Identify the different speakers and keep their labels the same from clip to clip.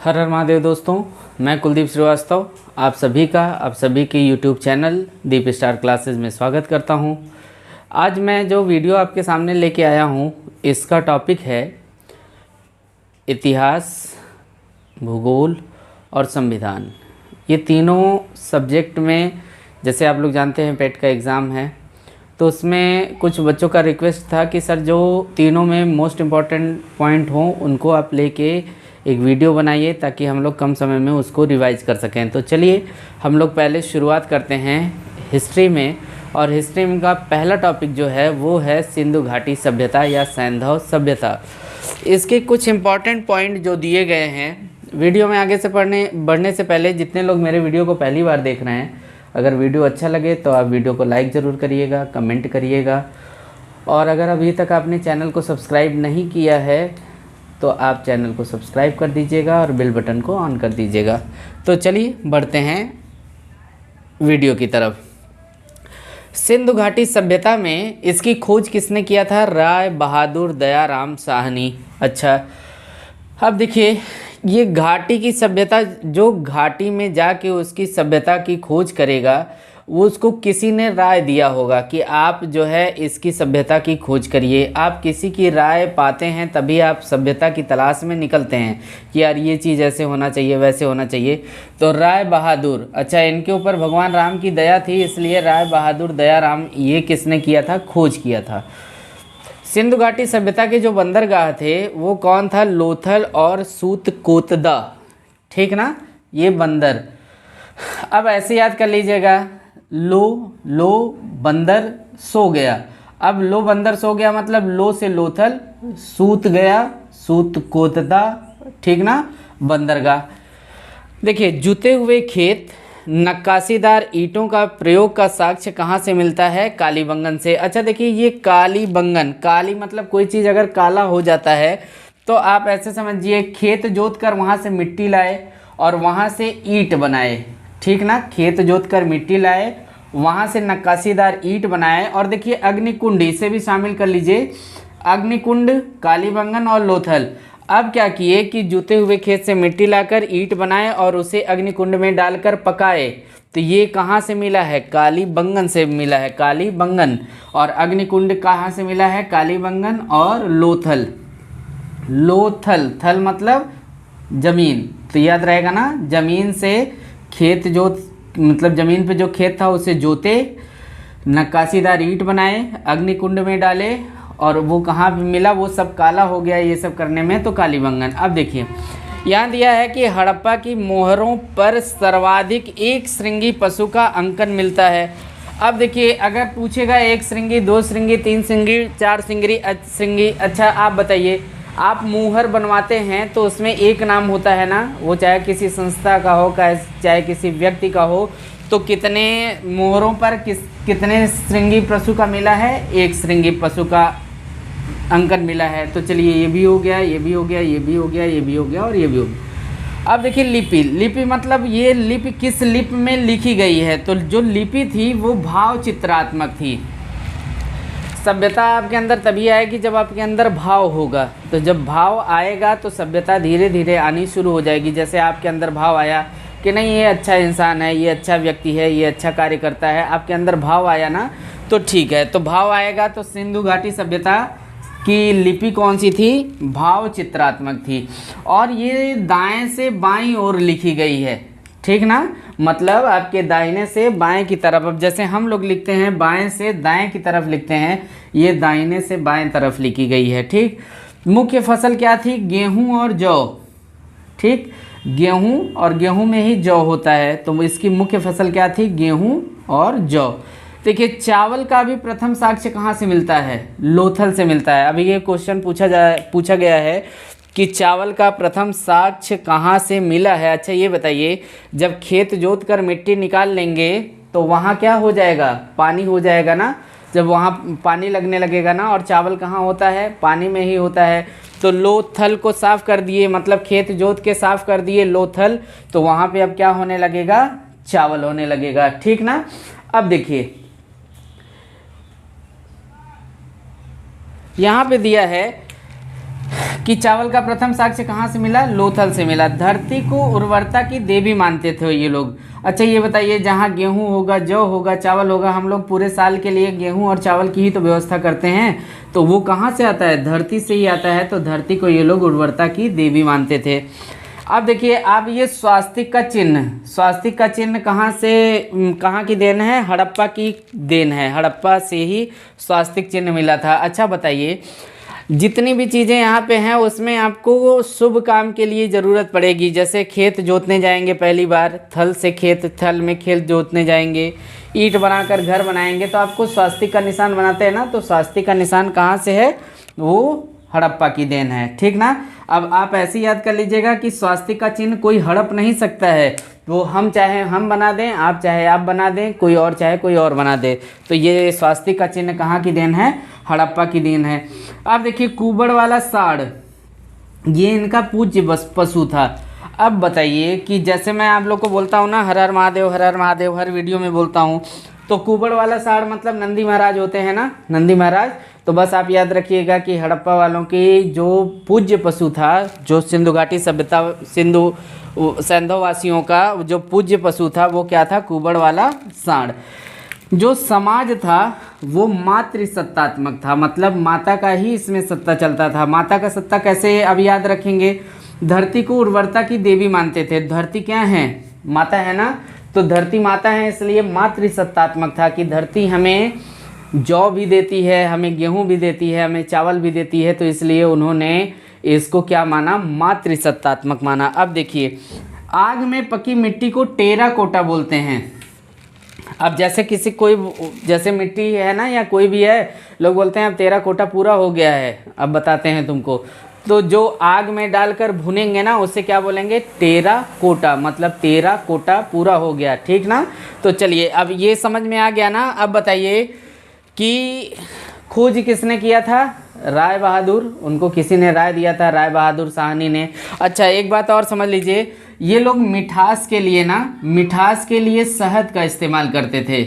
Speaker 1: हर हर महादेव दोस्तों, मैं कुलदीप श्रीवास्तव आप सभी के YouTube चैनल दीप स्टार क्लासेस में स्वागत करता हूं। आज मैं जो वीडियो आपके सामने लेके आया हूं, इसका टॉपिक है इतिहास, भूगोल और संविधान। ये तीनों सब्जेक्ट में, जैसे आप लोग जानते हैं पेट का एग्ज़ाम है, तो उसमें कुछ बच्चों का रिक्वेस्ट था कि सर जो तीनों में मोस्ट इम्पॉर्टेंट पॉइंट हों उनको आप लेके एक वीडियो बनाइए ताकि हम लोग कम समय में उसको रिवाइज कर सकें। तो चलिए हम लोग पहले शुरुआत करते हैं हिस्ट्री में। और हिस्ट्री में का पहला टॉपिक जो है वो है सिंधु घाटी सभ्यता या सैंधव सभ्यता। इसके कुछ इम्पॉर्टेंट पॉइंट जो दिए गए हैं, वीडियो में आगे से बढ़ने से पहले जितने लोग मेरे वीडियो को पहली बार देख रहे हैं, अगर वीडियो अच्छा लगे तो आप वीडियो को लाइक ज़रूर करिएगा, कमेंट करिएगा। और अगर अभी तक आपने चैनल को सब्सक्राइब नहीं किया है तो आप चैनल को सब्सक्राइब कर दीजिएगा और बेल बटन को ऑन कर दीजिएगा। तो चलिए बढ़ते हैं वीडियो की तरफ। सिंधु घाटी सभ्यता में इसकी खोज किसने किया था? राय बहादुर दयाराम साहनी। अच्छा, अब देखिए ये घाटी की सभ्यता, जो घाटी में जाके उसकी सभ्यता की खोज करेगा वो उसको किसी ने राय दिया होगा कि आप जो है इसकी सभ्यता की खोज करिए। आप किसी की राय पाते हैं तभी आप सभ्यता की तलाश में निकलते हैं कि यार ये चीज़ ऐसे होना चाहिए, वैसे होना चाहिए। तो राय बहादुर, अच्छा इनके ऊपर भगवान राम की दया थी, इसलिए राय बहादुर दयाराम, ये किसने किया था? खोज किया था। सिंधु घाटी सभ्यता के जो बंदरगाह थे वो कौन था? लोथल और सूतकोतदा, ठीक ना, ये बंदर। अब ऐसे याद कर लीजिएगा, लो बंदर सो गया। अब लो बंदर सो गया मतलब लो से लोथल, सूत गया सूतकोतदा, ठीक ना, बंदरगाह। देखिए जुते हुए खेत, नक्काशीदार ईंटों का प्रयोग का साक्ष्य कहाँ से मिलता है? कालीबंगन से। अच्छा देखिए ये कालीबंगन, काली मतलब कोई चीज़ अगर काला हो जाता है तो आप ऐसे समझिए खेत जोत कर वहाँ से मिट्टी लाए और वहाँ से ईंट बनाए, ठीक ना, खेत जोत कर मिट्टी लाए, वहाँ से नक्काशीदार ईंट बनाए। और देखिए अग्निकुंड, इसे भी शामिल कर लीजिए, अग्निकुंड, कालीबंगन और लोथल। अब क्या किए कि जुते हुए खेत से मिट्टी लाकर ईंट बनाए और उसे अग्निकुंड में डालकर पकाए। तो ये कहाँ से मिला है? कालीबंगन से मिला है, कालीबंगन। और अग्निकुंड कहाँ से मिला है? कालीबंगन और लोथल। लोथल, थल मतलब जमीन, तो याद रहेगा ना, जमीन से खेत जोत, मतलब ज़मीन पे जो खेत था उसे जोते, नक्काशीदार ईंट बनाए, अग्निकुंड में डाले और वो कहाँ पे मिला? वो सब काला हो गया ये सब करने में, तो कालीबंगन। अब देखिए यहाँ दिया है कि हड़प्पा की मोहरों पर सर्वाधिक एक श्रृंगी पशु का अंकन मिलता है। अब देखिए अगर पूछेगा एक श्रृंगी, दो श्रृंगी, तीन श्रृंगी, चार श्रृंगी, अच्छा आप बताइए, आप मुहर बनवाते हैं तो उसमें एक नाम होता है ना, वो चाहे किसी संस्था का हो चाहे किसी व्यक्ति का हो, तो कितने मोहरों पर कितने श्रृंगी पशु का मिला है? एक श्रृंगी पशु का अंकन मिला है। तो चलिए ये भी हो गया, ये भी हो गया, ये भी हो गया, ये भी हो गया और ये भी हो गया। अब देखिए लिपि, लिपि मतलब ये लिपि किस लिपि में लिखी गई है? तो जो लिपि थी वो भाव चित्रात्मक थी। सभ्यता आपके अंदर तभी आएगी जब आपके अंदर भाव होगा। तो जब भाव आएगा तो सभ्यता धीरे धीरे आनी शुरू हो जाएगी। जैसे आपके अंदर भाव आया कि नहीं ये अच्छा इंसान है, ये अच्छा व्यक्ति है, ये अच्छा कार्य करता है, आपके अंदर भाव आया ना, तो ठीक है। तो भाव आएगा तो सिंधु घाटी सभ्यता की लिपि कौन सी थी? भाव चित्रात्मक थी। और ये दाएं से बाईं ओर लिखी गई है, ठीक ना, मतलब आपके दाहिने से बाएं की तरफ। अब जैसे हम लोग लिखते हैं बाएं से दाएं की तरफ लिखते हैं, ये दाहिने से बाएं तरफ लिखी गई है, ठीक। मुख्य फसल क्या थी? गेहूं और जौ, ठीक, गेहूं, और गेहूं में ही जौ होता है, तो इसकी मुख्य फसल क्या थी? गेहूं और जौ। देखिए चावल का भी प्रथम साक्ष्य कहाँ से मिलता है? लोथल से मिलता है। अभी ये क्वेश्चन पूछा गया है कि चावल का प्रथम साक्ष्य कहाँ से मिला है। अच्छा ये बताइए, जब खेत जोत कर मिट्टी निकाल लेंगे तो वहाँ क्या हो जाएगा? पानी हो जाएगा ना, जब वहाँ पानी लगने लगेगा ना, और चावल कहाँ होता है? पानी में ही होता है। तो लोथल को साफ कर दिए, मतलब खेत जोत के साफ कर दिए लोथल, तो वहाँ पे अब क्या होने लगेगा? चावल होने लगेगा, ठीक ना। अब देखिए यहाँ पे दिया है कि चावल का प्रथम साक्ष्य कहाँ से मिला? लोथल से मिला। धरती को उर्वरता की देवी मानते थे ये लोग। अच्छा ये बताइए, जहाँ गेहूँ होगा, जौ होगा, चावल होगा, हम लोग पूरे साल के लिए गेहूँ और चावल की ही तो व्यवस्था करते हैं, तो वो कहाँ से आता है? धरती से ही आता है। तो धरती को ये लोग उर्वरता की देवी मानते थे। अब देखिए, अब ये स्वास्तिक का चिन्ह कहाँ से, कहाँ की देन है? हड़प्पा की देन है। हड़प्पा से ही स्वास्तिक चिन्ह मिला था। अच्छा बताइए, जितनी भी चीज़ें यहाँ पे हैं उसमें आपको शुभ काम के लिए ज़रूरत पड़ेगी। जैसे खेत जोतने जाएंगे पहली बार, थल में खेत जोतने जाएंगे, ईंट बनाकर घर बनाएंगे, तो आपको स्वास्तिक का निशान बनाते हैं ना, तो स्वास्तिक का निशान कहाँ से है? वो हड़प्पा की देन है। ठीक ना। अब आप ऐसे याद कर लीजिएगा कि स्वास्तिक का चिन्ह कोई हड़प नहीं सकता है। वो हम चाहे हम बना दें, आप चाहे आप बना दें, कोई और चाहे कोई और बना दे। तो ये स्वास्तिक का चिन्ह कहाँ की देन है? हड़प्पा की देन है। अब देखिए, कुबड़ वाला साड़, ये इनका पूज्य पशु था। अब बताइए कि जैसे मैं आप लोग को बोलता हूँ ना, हर हर महादेव, हर हर महादेव, हर वीडियो में बोलता हूँ, तो कुबड़ वाला साड़ मतलब नंदी महाराज होते हैं ना, नंदी महाराज। तो बस आप याद रखिएगा कि हड़प्पा वालों की जो पूज्य पशु था, जो सिंधु घाटी सभ्यता, सैंधव वासियों का जो पूज्य पशु था, वो क्या था? कुबड़ वाला साड़। जो समाज था वो मातृसत्तात्मक था, मतलब माता का ही इसमें सत्ता चलता था। माता का सत्ता कैसे अब याद रखेंगे? धरती को उर्वरता की देवी मानते थे। धरती क्या है? माता है ना। तो धरती माता है, इसलिए मातृसत्तात्मक था कि धरती हमें जौ भी देती है, हमें गेहूं भी देती है, हमें चावल भी देती है। तो इसलिए उन्होंने इसको क्या माना? मातृसत्तात्मक माना। अब देखिए, आग में पकी मिट्टी को टेराकोटा बोलते हैं। अब जैसे जैसे मिट्टी है ना, या कोई भी है, लोग बोलते हैं अब टेराकोटा पूरा हो गया है, अब बताते हैं तुमको। तो जो आग में डालकर भुनेंगे ना, उससे क्या बोलेंगे? टेराकोटा, मतलब टेराकोटा पूरा हो गया। ठीक ना। तो चलिए, अब ये समझ में आ गया ना। अब बताइए कि खोज किसने किया था? राय बहादुर। उनको किसी ने राय दिया था, राय बहादुर साहनी ने। अच्छा एक बात और समझ लीजिए, ये लोग मिठास के लिए शहद का इस्तेमाल करते थे।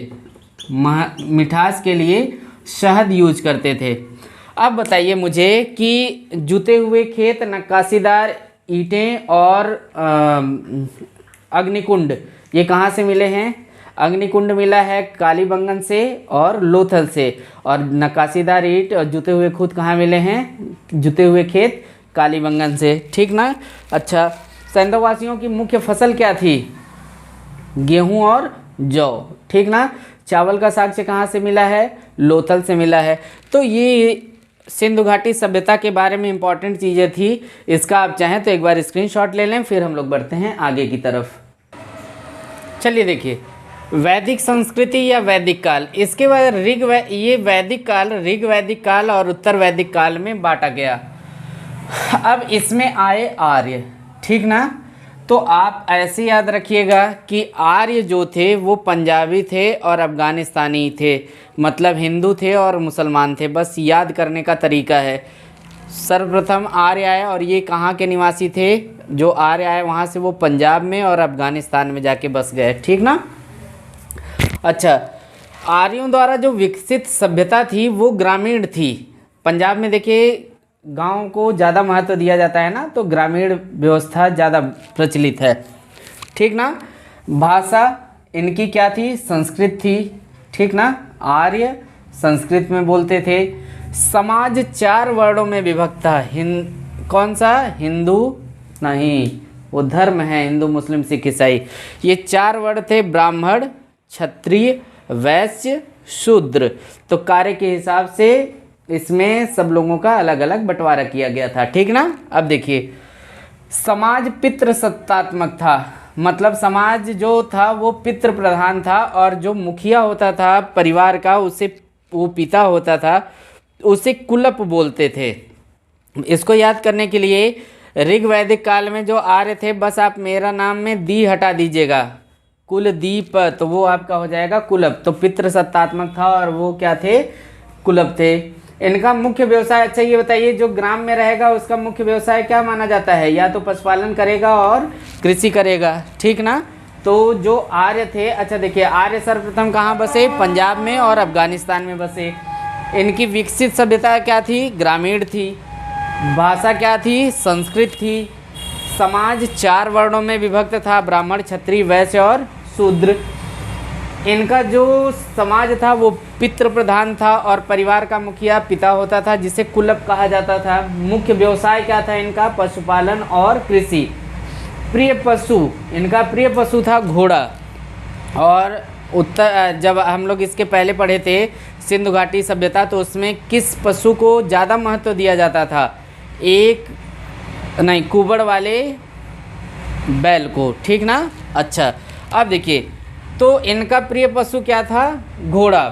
Speaker 1: मिठास के लिए शहद यूज करते थे। अब बताइए मुझे कि जुते हुए खेत, नक्काशीदार ईंटें और अग्निकुंड, ये कहाँ से मिले हैं? अग्निकुंड मिला है कालीबंगन से और लोथल से, और नक्काशीदार ईंट और जुते हुए खुद कहाँ मिले हैं? जुते हुए खेत कालीबंगन से। ठीक ना। अच्छा, सैंधव वासियों की मुख्य फसल क्या थी? गेहूं और जौ। ठीक ना। चावल का साक्ष्य कहाँ से मिला है? लोथल से मिला है। तो ये सिंधु घाटी सभ्यता के बारे में इंपॉर्टेंट चीज़ें थी। इसका आप चाहें तो एक बार स्क्रीनशॉट ले लें, फिर हम लोग बढ़ते हैं आगे की तरफ। चलिए देखिए, वैदिक संस्कृति या वैदिक काल, इसके बाद ये ऋग वैदिक काल और उत्तर वैदिक काल में बांटा गया। अब इसमें आए आर्य। ठीक ना। तो आप ऐसे याद रखिएगा कि आर्य जो थे वो पंजाबी थे और अफ़गानिस्तानी थे, मतलब हिंदू थे और मुसलमान थे। बस याद करने का तरीका है। सर्वप्रथम आर्य आए, और ये कहाँ के निवासी थे? जो आर्य आए वहाँ से वो पंजाब में और अफ़गानिस्तान में जाके बस गए। ठीक ना। अच्छा, आर्यों द्वारा जो विकसित सभ्यता थी वो ग्रामीण थी। पंजाब में देखिए गांव को ज़्यादा महत्व दिया जाता है ना, तो ग्रामीण व्यवस्था ज़्यादा प्रचलित है। ठीक ना। भाषा इनकी क्या थी? संस्कृत थी। ठीक ना। आर्य संस्कृत में बोलते थे। समाज 4 वर्णों में विभक्त था। कौन सा? हिंदू नहीं, वो धर्म है, हिंदू मुस्लिम सिख ईसाई। ये 4 वर्ण थे, ब्राह्मण, क्षत्रिय, वैश्य, शूद्र। तो कार्य के हिसाब से इसमें सब लोगों का अलग अलग बंटवारा किया गया था। ठीक ना। अब देखिए, समाज पितृसत्तात्मक था, मतलब समाज जो था वो पितृ प्रधान था, और जो मुखिया होता था परिवार का, उसे वो पिता होता था, उसे कुलप बोलते थे। इसको याद करने के लिए ऋग वैदिक काल में जो आर्य थे, बस आप मेरा नाम में दी हटा दीजिएगा, कुलदीप, तो वो आपका हो जाएगा कुलप। तो पितृसत्तात्मक था और वो क्या थे? कुलप थे। इनका मुख्य व्यवसाय, अच्छा ये बताइए, जो ग्राम में रहेगा उसका मुख्य व्यवसाय क्या माना जाता है? या तो पशुपालन करेगा और कृषि करेगा। ठीक ना। तो जो आर्य थे, अच्छा देखिए, आर्य सर्वप्रथम कहाँ बसे? पंजाब में और अफगानिस्तान में बसे। इनकी विकसित सभ्यता क्या थी? ग्रामीण थी। भाषा क्या थी? संस्कृत थी। समाज 4 वर्णों में विभक्त था, ब्राह्मण, क्षत्रिय, वैश्य और शूद्र। इनका जो समाज था वो पितृ प्रधान था और परिवार का मुखिया पिता होता था, जिसे कुलप कहा जाता था। मुख्य व्यवसाय क्या था इनका? पशुपालन और कृषि। प्रिय पशु, इनका प्रिय पशु था घोड़ा। और जब हम लोग इसके पहले पढ़े थे सिंधु घाटी सभ्यता, तो उसमें किस पशु को ज़्यादा महत्व दिया जाता था? कुबड़ वाले बैल को, ठीक ना। अच्छा, अब देखिए, तो इनका प्रिय पशु क्या था? घोड़ा,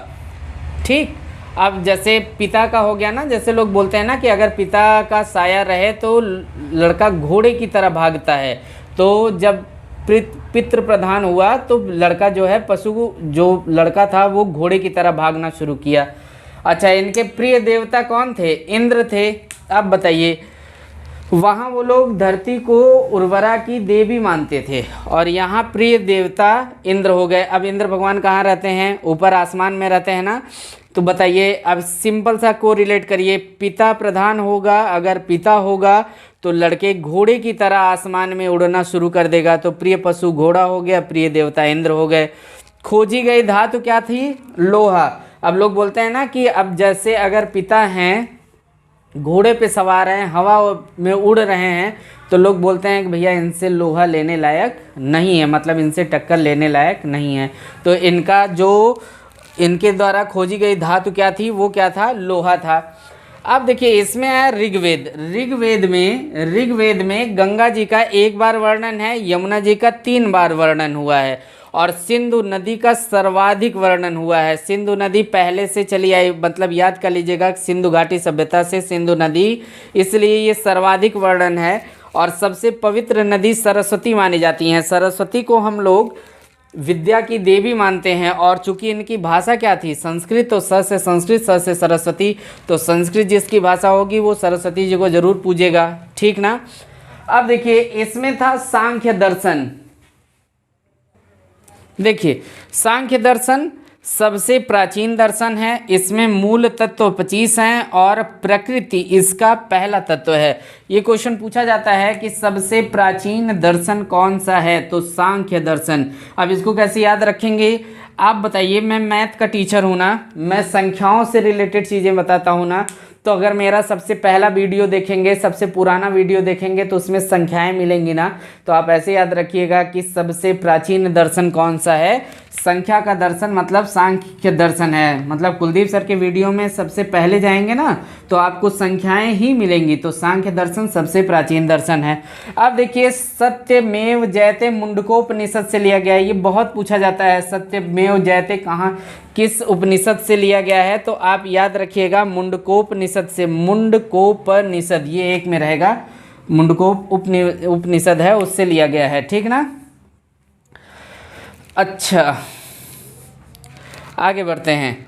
Speaker 1: ठीक। अब जैसे पिता का हो गया ना, जैसे लोग बोलते हैं ना कि अगर पिता का साया रहे तो लड़का घोड़े की तरह भागता है। तो जब पितृ प्रधान हुआ तो लड़का जो है, पशु जो लड़का था वो घोड़े की तरह भागना शुरू किया। अच्छा, इनके प्रिय देवता कौन थे? इंद्र थे। अब बताइए, वहाँ वो लोग धरती को उर्वरा की देवी मानते थे और यहाँ प्रिय देवता इंद्र हो गए। अब इंद्र भगवान कहाँ रहते हैं? ऊपर आसमान में रहते हैं ना। तो बताइए, अब सिंपल सा को रिलेट करिए। पिता प्रधान होगा, अगर पिता होगा तो लड़के घोड़े की तरह आसमान में उड़ना शुरू कर देगा। तो प्रिय पशु घोड़ा हो गया, प्रिय देवता इंद्र हो गए। खोजी गई धातु क्या थी? लोहा। अब लोग बोलते हैं ना कि अब जैसे अगर पिता हैं, घोड़े पे सवार हैं, हवा में उड़ रहे हैं, तो लोग बोलते हैं कि भैया इनसे लोहा लेने लायक नहीं है, मतलब इनसे टक्कर लेने लायक नहीं है। तो इनका जो इनके द्वारा खोजी गई धातु क्या थी? वो क्या था? लोहा था। अब देखिए, इसमें है ऋग्वेद। ऋग्वेद में गंगा जी का 1 बार वर्णन है, यमुना जी का 3 बार वर्णन हुआ है और सिंधु नदी का सर्वाधिक वर्णन हुआ है। सिंधु नदी पहले से चली आई, मतलब याद कर लीजिएगा, सिंधु घाटी सभ्यता से सिंधु नदी, इसलिए ये सर्वाधिक वर्णन है। और सबसे पवित्र नदी सरस्वती मानी जाती हैं। सरस्वती को हम लोग विद्या की देवी मानते हैं। और चूंकि इनकी भाषा क्या थी? संस्कृत, तो स से संस्कृत, स से सरस्वती, तो संस्कृत जिसकी भाषा होगी वो सरस्वती जी को जरूर पूजेगा, ठीक ना। अब देखिए, इसमें था सांख्य दर्शन। देखिए, सांख्य दर्शन सबसे प्राचीन दर्शन है। इसमें मूल तत्व 25 हैं और प्रकृति इसका पहला तत्व है। ये क्वेश्चन पूछा जाता है कि सबसे प्राचीन दर्शन कौन सा है? तो सांख्य दर्शन। अब इसको कैसे याद रखेंगे आप बताइए? मैं मैथ का टीचर हूँ ना, मैं संख्याओं से रिलेटेड चीज़ें बताता हूँ ना। तो अगर मेरा सबसे पहला वीडियो देखेंगे, सबसे पुराना वीडियो देखेंगे, तो उसमें संख्याएं मिलेंगी ना। तो आप ऐसे याद रखिएगा कि सबसे प्राचीन दर्शन कौन सा है? संख्या का दर्शन मतलब सांख्य दर्शन है। मतलब कुलदीप सर के वीडियो में सबसे पहले जाएंगे ना तो आपको संख्याएं ही मिलेंगी। तो सांख्य दर्शन सबसे प्राचीन दर्शन है। अब देखिए, सत्यमेव जयते मुंडकोपनिषद से लिया गया है। ये बहुत पूछा जाता है, सत्यमेव जयते कहाँ, किस उपनिषद से लिया गया है? तो आप याद रखिएगा, मुंडकोपनिषद से। मुंडकोपनिषद ये एक में रहेगा, मुंडकोप उपनिषद है, उससे लिया गया है, ठीक ना। अच्छा, आगे बढ़ते हैं।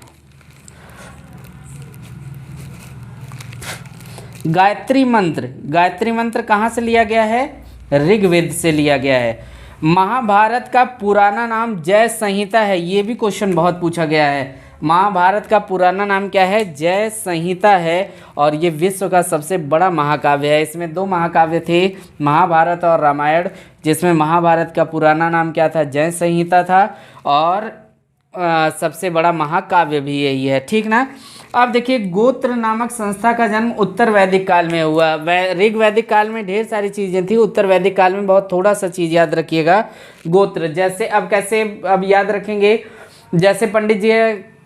Speaker 1: गायत्री मंत्र कहाँ से लिया गया है? ऋग्वेद से लिया गया है। महाभारत का पुराना नाम जय संहिता है। ये भी क्वेश्चन बहुत पूछा गया है। महाभारत का पुराना नाम क्या है? जय संहिता है। और ये विश्व का सबसे बड़ा महाकाव्य है। इसमें 2 महाकाव्य थे, महाभारत और रामायण, जिसमें महाभारत का पुराना नाम क्या था? जय संहिता था। और सबसे बड़ा महाकाव्य भी यही है, ठीक ना। अब देखिए, गोत्र नामक संस्था का जन्म उत्तर वैदिक काल में हुआ। ऋग वैदिक काल में ढेर सारी चीज़ें थी, उत्तर वैदिक काल में बहुत थोड़ा सा चीज़ याद रखिएगा। गोत्र, जैसे अब कैसे अब याद रखेंगे? जैसे पंडित जी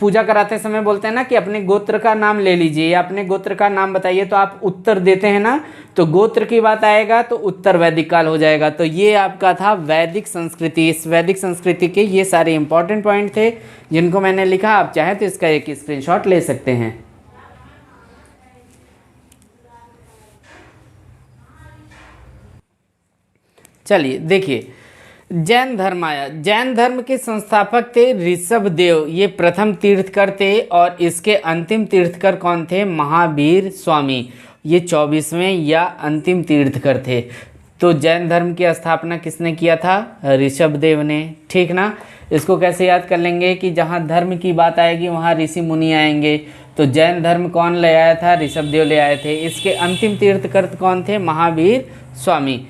Speaker 1: पूजा कराते समय बोलते हैं ना कि अपने गोत्र का नाम ले लीजिए या अपने गोत्र का नाम बताइए, तो आप उत्तर देते हैं ना, तो गोत्र की बात आएगा तो उत्तर वैदिक काल हो जाएगा। तो ये आपका था वैदिक संस्कृति। इस वैदिक संस्कृति के ये सारे इंपॉर्टेंट पॉइंट थे जिनको मैंने लिखा। आप चाहें तो इसका एक स्क्रीनशॉट ले सकते हैं। चलिए देखिए, जैन धर्म आया। जैन धर्म के संस्थापक थे ऋषभ देव, ये प्रथम तीर्थकर थे। और इसके अंतिम तीर्थकर कौन थे? महावीर स्वामी, ये 24वें या अंतिम तीर्थकर थे। तो जैन धर्म की स्थापना किसने किया था? ऋषभ देव ने, ठीक ना। इसको कैसे याद कर लेंगे कि जहाँ धर्म की बात आएगी वहाँ ऋषि मुनि आएंगे। तो जैन धर्म कौन ले आया था? ऋषभदेव ले आए थे। इसके अंतिम तीर्थंकर कौन थे? महावीर स्वामी।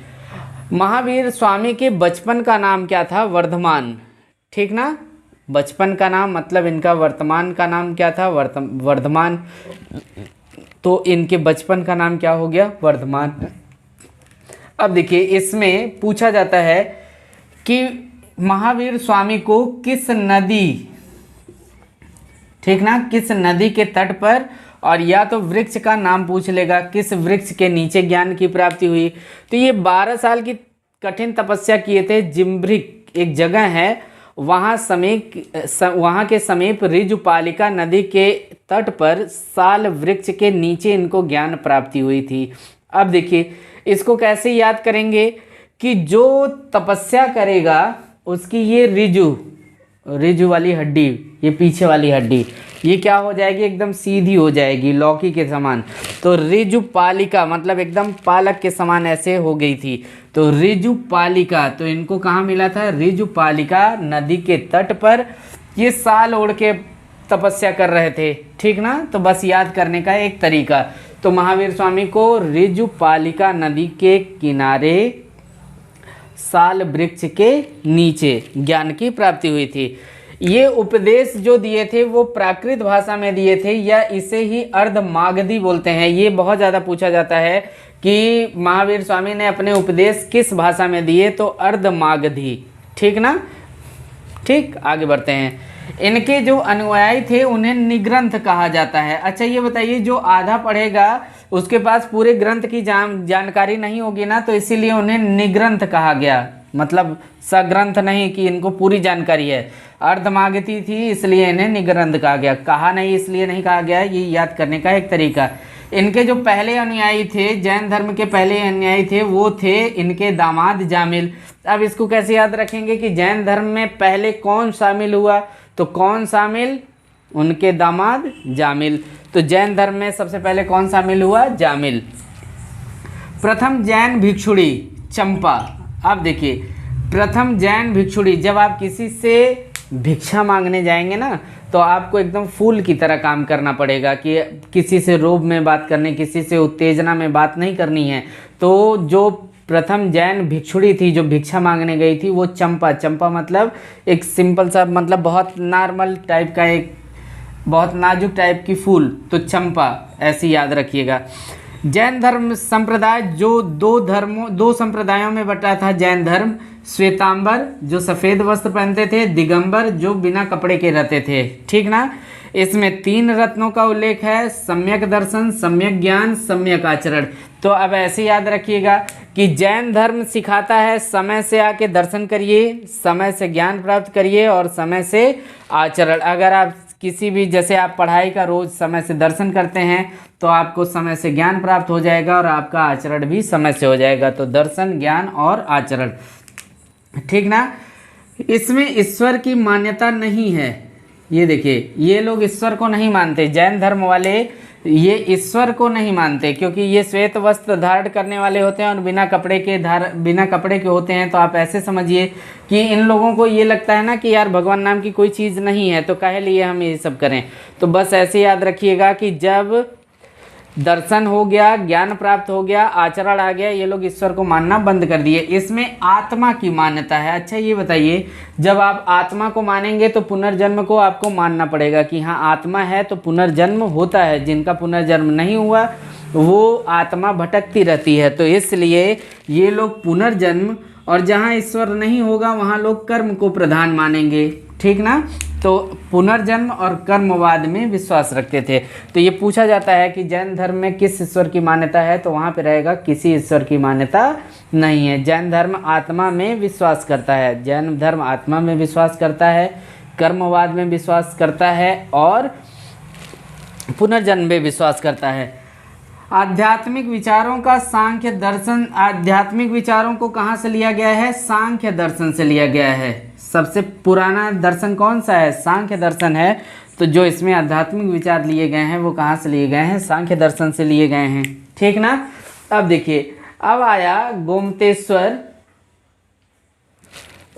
Speaker 1: महावीर स्वामी के बचपन का नाम क्या था? वर्धमान। ठीक ना, बचपन का नाम मतलब इनका वर्तमान का नाम क्या था? वर्धमान। तो इनके बचपन का नाम क्या हो गया? वर्धमान। अब देखिए इसमें पूछा जाता है कि महावीर स्वामी को किस नदी, ठीक ना, किस नदी के तट पर, और या तो वृक्ष का नाम पूछ लेगा, किस वृक्ष के नीचे ज्ञान की प्राप्ति हुई। तो ये 12 साल की कठिन तपस्या किए थे। जिम्भ्रिक एक जगह है, वहाँ के समीप ऋजुपालिका नदी के तट पर साल वृक्ष के नीचे इनको ज्ञान प्राप्ति हुई थी। अब देखिए इसको कैसे याद करेंगे कि जो तपस्या करेगा उसकी ये रिजु वाली हड्डी, ये पीछे वाली हड्डी, ये क्या हो जाएगी? एकदम सीधी हो जाएगी, लौकी के समान। तो ऋजुपालिका मतलब एकदम पालक के समान ऐसे हो गई थी। तो ऋजुपालिका, तो इनको कहाँ मिला था? ऋजुपालिका नदी के तट पर ये साल ओढ़ के तपस्या कर रहे थे। ठीक ना, तो बस याद करने का एक तरीका। तो महावीर स्वामी को ऋजुपालिका नदी के किनारे साल वृक्ष के नीचे ज्ञान की प्राप्ति हुई थी। ये उपदेश जो दिए थे वो प्राकृत भाषा में दिए थे या इसे ही अर्धमागधी बोलते हैं। ये बहुत ज़्यादा पूछा जाता है कि महावीर स्वामी ने अपने उपदेश किस भाषा में दिए, तो अर्धमागधी। ठीक ना, ठीक, आगे बढ़ते हैं। इनके जो अनुयायी थे उन्हें निग्रंथ कहा जाता है। अच्छा ये बताइए, जो आधा पढ़ेगा उसके पास पूरे ग्रंथ की जानकारी नहीं होगी ना, तो इसीलिए उन्हें निग्रंथ कहा गया, मतलब सग्रंथ नहीं कि इनको पूरी जानकारी है। अर्धमागधी थी इसलिए इन्हें निग्रंथ कहा गया, कहा नहीं इसलिए नहीं कहा गया। ये याद करने का एक तरीका। इनके जो पहले अनुयायी थे, जैन धर्म के पहले अनुयायी थे, वो थे इनके दामाद जामिल। अब इसको कैसे याद रखेंगे कि जैन धर्म में पहले कौन शामिल हुआ, तो कौन शामिल? उनके दामाद जामिल। तो जैन धर्म में सबसे पहले कौन शामिल हुआ? जामिल। प्रथम जैन भिक्षुणी चंपा। अब देखिए प्रथम जैन भिक्षुणी, जब आप किसी से भिक्षा मांगने जाएंगे ना, तो आपको एकदम फूल की तरह काम करना पड़ेगा कि किसी से रोब में बात करने, किसी से उत्तेजना में बात नहीं करनी है। तो जो प्रथम जैन भिक्षुणी थी जो भिक्षा मांगने गई थी वो चंपा। चंपा मतलब एक सिंपल सा, मतलब बहुत नॉर्मल टाइप का, एक बहुत नाजुक टाइप की फूल, तो चंपा ऐसे याद रखिएगा। जैन धर्म संप्रदाय जो दो संप्रदायों में बटा था जैन धर्म। श्वेतांबर जो सफ़ेद वस्त्र पहनते थे, दिगंबर जो बिना कपड़े के रहते थे। ठीक ना, इसमें 3 रत्नों का उल्लेख है, सम्यक दर्शन, सम्यक ज्ञान, सम्यक आचरण। तो अब ऐसे याद रखिएगा कि जैन धर्म सिखाता है समय से आके दर्शन करिए, समय से ज्ञान प्राप्त करिए और समय से आचरण। अगर आप किसी भी, जैसे आप पढ़ाई का रोज़ समय से दर्शन करते हैं तो आपको समय से ज्ञान प्राप्त हो जाएगा और आपका आचरण भी समय से हो जाएगा। तो दर्शन, ज्ञान और आचरण। ठीक ना, इसमें ईश्वर की मान्यता नहीं है। ये देखिए ये लोग ईश्वर को नहीं मानते, जैन धर्म वाले ये ईश्वर को नहीं मानते, क्योंकि ये श्वेत वस्त्र धारण करने वाले होते हैं और बिना कपड़े के होते हैं। तो आप ऐसे समझिए कि इन लोगों को ये लगता है ना कि यार भगवान नाम की कोई चीज़ नहीं है, तो काहे लिए हम ये सब करें। तो बस ऐसे याद रखिएगा कि जब दर्शन हो गया, ज्ञान प्राप्त हो गया, आचरण आ गया, ये लोग ईश्वर को मानना बंद कर दिए। इसमें आत्मा की मान्यता है। अच्छा ये बताइए, जब आप आत्मा को मानेंगे तो पुनर्जन्म को आपको मानना पड़ेगा कि हाँ आत्मा है तो पुनर्जन्म होता है। जिनका पुनर्जन्म नहीं हुआ वो आत्मा भटकती रहती है। तो इसलिए ये लोग पुनर्जन्म, और जहाँ ईश्वर नहीं होगा वहाँ लोग कर्म को प्रधान मानेंगे। ठीक ना, तो पुनर्जन्म और कर्मवाद में विश्वास रखते थे। तो ये पूछा जाता है कि जैन धर्म में किस ईश्वर की मान्यता है, तो वहाँ पे रहेगा किसी ईश्वर की मान्यता नहीं है। जैन धर्म आत्मा में विश्वास करता है, जैन धर्म आत्मा में विश्वास करता है, कर्मवाद में विश्वास करता है और पुनर्जन्म में विश्वास करता है। आध्यात्मिक विचारों का सांख्य दर्शन, आध्यात्मिक विचारों को कहाँ से लिया गया है? सांख्य दर्शन से लिया गया है। सबसे पुराना दर्शन कौन सा है? सांख्य दर्शन है। तो जो इसमें आध्यात्मिक विचार लिए गए हैं वो कहाँ से लिए गए हैं? सांख्य दर्शन से लिए गए हैं। ठीक ना, अब देखिए अब आया गोमतेश्वर।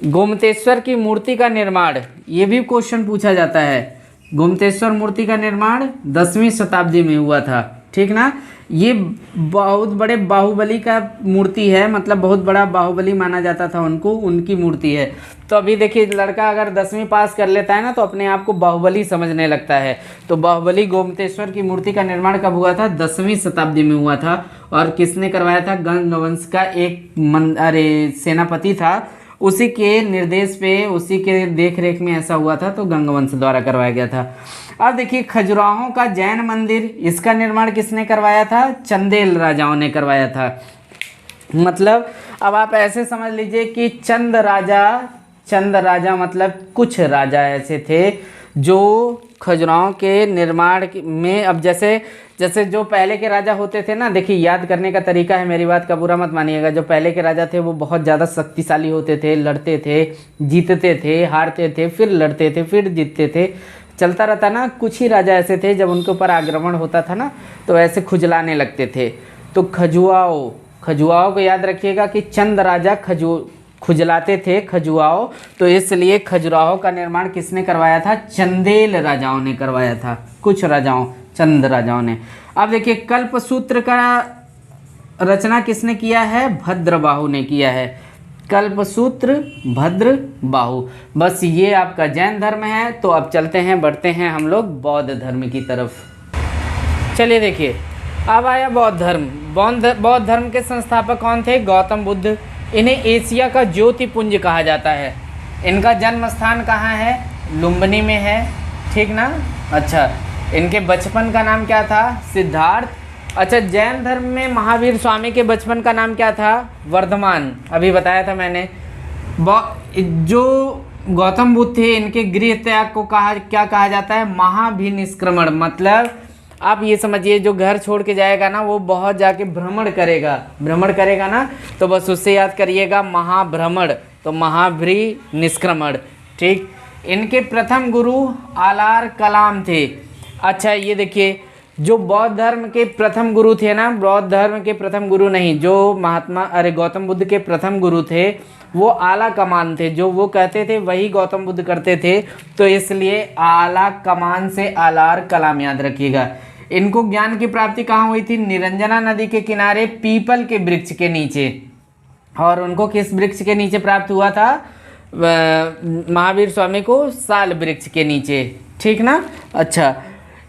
Speaker 1: गोमतेश्वर की मूर्ति का निर्माण, ये भी क्वेश्चन पूछा जाता है। गोमतेश्वर मूर्ति का निर्माण 10वीं शताब्दी में हुआ था, ठीक ना। ये बहुत बड़े बाहुबली का मूर्ति है, मतलब बहुत बड़ा बाहुबली माना जाता था उनको, उनकी मूर्ति है। तो अभी देखिए लड़का अगर 10वीं पास कर लेता है ना तो अपने आप को बाहुबली समझने लगता है। तो बाहुबली गोमतेश्वर की मूर्ति का निर्माण कब हुआ था? 10वीं शताब्दी में हुआ था। और किसने करवाया था? गंगवंश का एक सेनापति था, उसी के निर्देश पे, उसी के देख रेख में ऐसा हुआ था, तो गंगवंश द्वारा करवाया गया था। अब देखिए खजुराहों का जैन मंदिर, इसका निर्माण किसने करवाया था? चंदेल राजाओं ने करवाया था। मतलब अब आप ऐसे समझ लीजिए कि चंद राजा मतलब कुछ राजा ऐसे थे जो खजुराहों के निर्माण में, अब जैसे जो पहले के राजा होते थे ना, देखिए याद करने का तरीका है, मेरी बात का बुरा मत मानिएगा। जो पहले के राजा थे वो बहुत ज़्यादा शक्तिशाली होते थे, लड़ते थे, जीतते थे, हारते थे, फिर लड़ते थे, फिर जीतते थे, चलता रहता ना। कुछ ही राजा ऐसे थे जब उनके ऊपर आक्रमण होता था ना तो ऐसे खुजलाने लगते थे। तो खजुआओं को याद रखिएगा कि चंद राजा खुजलाते थे, खजुआओं, तो इसलिए खजुराहो का निर्माण किसने करवाया था? चंदेल राजाओं ने करवाया था, कुछ राजाओं, चंद राजाओं ने। अब देखिए कल्पसूत्र का रचना किसने किया है? भद्रबाहु ने किया है। कल्पसूत्र भद्रबाहु। बस ये आपका जैन धर्म है। तो अब चलते हैं, बढ़ते हैं हम लोग बौद्ध धर्म की तरफ। चलिए देखिए अब आया बौद्ध धर्म। बौद्ध धर्म के संस्थापक कौन थे? गौतम बुद्ध। इन्हें एशिया का ज्योतिपुंज कहा जाता है। इनका जन्म स्थान कहाँ है? लुम्बिनी में है, ठीक ना। अच्छा, इनके बचपन का नाम क्या था? सिद्धार्थ। अच्छा, जैन धर्म में महावीर स्वामी के बचपन का नाम क्या था? वर्धमान, अभी बताया था मैंने। जो गौतम बुद्ध थे इनके गृह त्याग को क्या कहा जाता है? महाभिनिष्क्रमण। मतलब आप ये समझिए जो घर छोड़ के जाएगा ना वो बहुत जाके भ्रमण करेगा ना, तो बस उससे याद करिएगा महाभ्रमण, तो महाभिनिष्क्रमण, ठीक। इनके प्रथम गुरु आलार कलाम थे। अच्छा ये देखिए जो बौद्ध धर्म के प्रथम गुरु थे ना, बौद्ध धर्म के प्रथम गुरु नहीं, जो गौतम बुद्ध के प्रथम गुरु थे वो आला कमान थे। जो वो कहते थे वही गौतम बुद्ध करते थे, तो इसलिए आला कमान से आलार कलाम याद रखिएगा। इनको ज्ञान की प्राप्ति कहाँ हुई थी? निरंजना नदी के किनारे पीपल के वृक्ष के नीचे। और उनको किस वृक्ष के नीचे प्राप्त हुआ था? महावीर स्वामी को साल वृक्ष के नीचे, ठीक ना। अच्छा,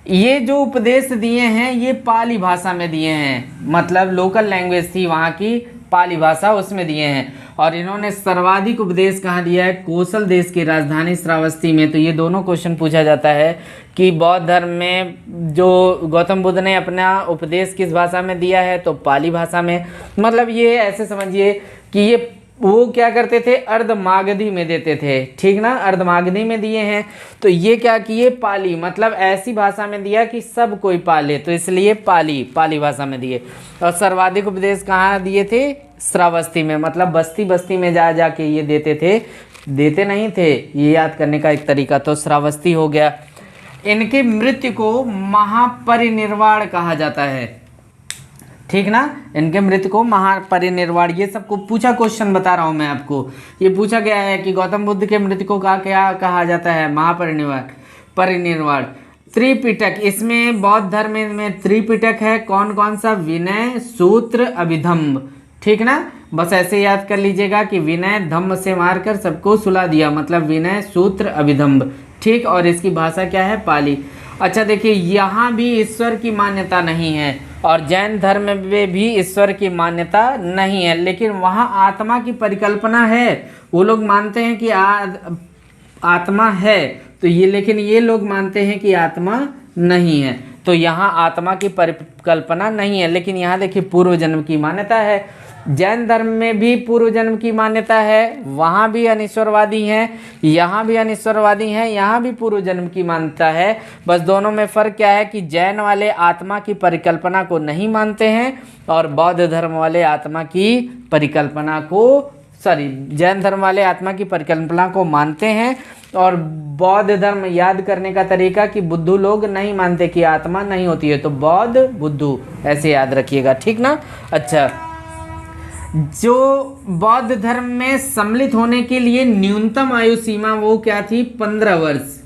Speaker 1: ये जो उपदेश दिए हैं ये पाली भाषा में दिए हैं, मतलब लोकल लैंग्वेज थी वहाँ की, पाली भाषा, उसमें दिए हैं। और इन्होंने सर्वाधिक उपदेश कहाँ दिया है? कोसल देश की राजधानी श्रावस्ती में। तो ये दोनों क्वेश्चन पूछा जाता है कि बौद्ध धर्म में जो गौतम बुद्ध ने अपना उपदेश किस भाषा में दिया है? तो पाली भाषा में। मतलब ये ऐसे समझिए कि ये वो क्या करते थे? अर्धमागधी में देते थे, ठीक ना, अर्धमागधी में दिए हैं। तो ये क्या किए? पाली, मतलब ऐसी भाषा में दिया कि सब कोई पाले, तो इसलिए पाली भाषा में दिए। और सर्वाधिक उपदेश कहाँ दिए थे? श्रावस्ती में, मतलब बस्ती में जा के ये देते नहीं थे, ये याद करने का एक तरीका। तो श्रावस्ती हो गया। इनके मृत्यु को महापरिनिर्वाण कहा जाता है, ठीक ना। इनके मृत्यु को महापरिनिर्वाण, ये सबको पूछा क्वेश्चन बता रहा हूँ मैं आपको। ये पूछा गया है कि गौतम बुद्ध के मृत्यु को क्या कहा जाता है? महापरिनिर्वाण। त्रिपिटक, इसमें बौद्ध धर्म में त्रिपिटक है, कौन कौन सा? विनय, सूत्र, अभिधम्म, ठीक ना। बस ऐसे याद कर लीजिएगा कि विनय धम्म से मारकर सबको सुला दिया, मतलब विनय, सूत्र, अभिधम्म, ठीक। और इसकी भाषा क्या है? पाली। अच्छा देखिए यहाँ भी ईश्वर की मान्यता नहीं है और जैन धर्म में भी ईश्वर की मान्यता नहीं है, लेकिन वहाँ आत्मा की परिकल्पना है। वो लोग मानते हैं कि आत्मा है, तो लेकिन ये लोग मानते हैं कि आत्मा नहीं है। तो यहाँ आत्मा की परिकल्पना नहीं है, लेकिन यहाँ देखिए पूर्व जन्म की मान्यता है। जैन धर्म में भी पूर्व जन्म की मान्यता है, वहाँ भी अनिश्वरवादी हैं, यहाँ भी अनिश्वरवादी हैं, यहाँ भी पूर्व जन्म की मान्यता है। बस दोनों में फ़र्क क्या है कि जैन वाले आत्मा की परिकल्पना को नहीं मानते हैं और बौद्ध धर्म वाले आत्मा की परिकल्पना को जैन धर्म वाले आत्मा की परिकल्पना को मानते हैं। और बौद्ध धर्म याद करने का तरीका कि बुद्धू लोग नहीं मानते कि आत्मा नहीं होती है, तो बौद्ध बुद्धू ऐसे याद रखिएगा, ठीक ना। अच्छा, जो बौद्ध धर्म में सम्मिलित होने के लिए न्यूनतम आयु सीमा वो क्या थी? 15 वर्ष,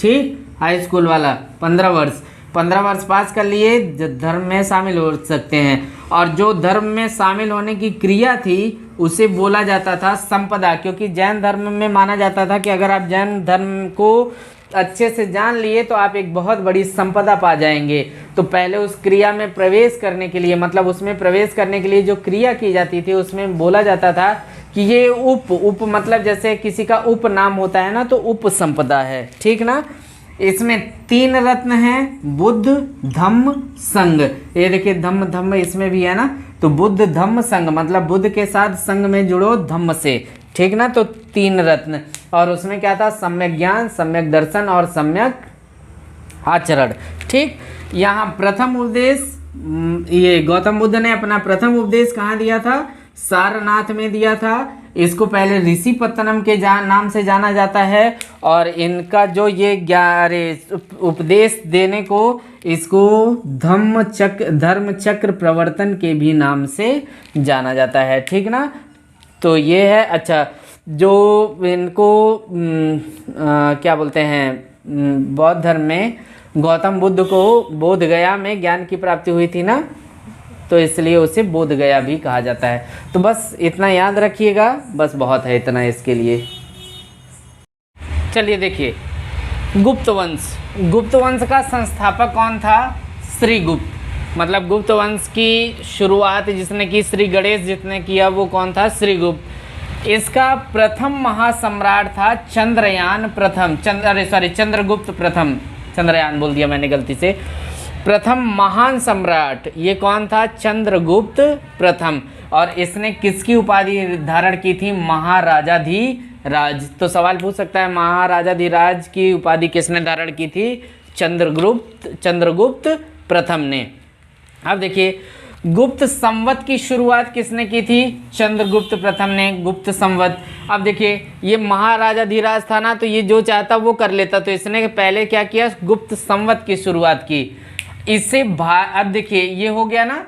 Speaker 1: ठीक। हाई स्कूल वाला 15 वर्ष, 15 वर्ष पास कर लिए, धर्म में शामिल हो सकते हैं। और जो धर्म में शामिल होने की क्रिया थी उसे बोला जाता था संपदा, क्योंकि जैन धर्म में माना जाता था कि अगर आप जैन धर्म को अच्छे से जान लिए तो आप एक बहुत बड़ी संपदा पा जाएंगे। तो पहले उस क्रिया में प्रवेश करने के लिए, मतलब उसमें प्रवेश करने के लिए जो क्रिया की जाती थी उसमें बोला जाता था कि ये उप मतलब जैसे किसी का उप नाम होता है ना, तो उप संपदा है, ठीक ना। इसमें 3 रत्न हैं, बुद्ध धम्म संघ। ये देखिए धम्म इसमें भी है ना, तो बुद्ध धम्म संघ मतलब बुद्ध के साथ संघ में जुड़ो धम्म से, ठीक ना। तो 3 रत्न, और उसमें क्या था, सम्यक ज्ञान, सम्यक दर्शन और सम्यक आचरण, ठीक। यहाँ प्रथम उपदेश, ये गौतम बुद्ध ने अपना प्रथम उपदेश कहाँ दिया था, सारनाथ में दिया था। इसको पहले ऋषि पत्तनम के नाम से जाना जाता है, और इनका जो ये उपदेश देने को इसको धर्म चक्र प्रवर्तन के भी नाम से जाना जाता है, ठीक ना। तो ये है। अच्छा, जो इनको क्या बोलते हैं, बौद्ध धर्म में गौतम बुद्ध को बोध गया में ज्ञान की प्राप्ति हुई थी ना, तो इसलिए उसे बोध गया भी कहा जाता है। तो बस इतना याद रखिएगा, बस बहुत है इतना इसके लिए। चलिए देखिए, गुप्त वंश का संस्थापक कौन था, श्री गुप्त। मतलब गुप्त वंश की शुरुआत जिसने की, श्री गणेश जिसने किया, वो कौन था, श्री गुप्त। इसका प्रथम महासम्राट था चंद्रगुप्त प्रथम, चंद्रयान बोल दिया मैंने गलती से। प्रथम महान सम्राट ये कौन था, चंद्रगुप्त प्रथम। और इसने किसकी उपाधि धारण की थी, महाराजाधिराज। तो सवाल पूछ सकता है, महाराजाधिराज की उपाधि किसने धारण की थी, चंद्रगुप्त प्रथम ने। अब देखिए, गुप्त संवत की शुरुआत किसने की थी, चंद्रगुप्त प्रथम ने, गुप्त संवत। अब देखिए, ये महाराजाधिराज था ना, तो ये जो चाहता वो कर लेता, तो इसने पहले क्या किया, गुप्त संवत की शुरुआत की। इससे अब देखिए ये हो गया ना,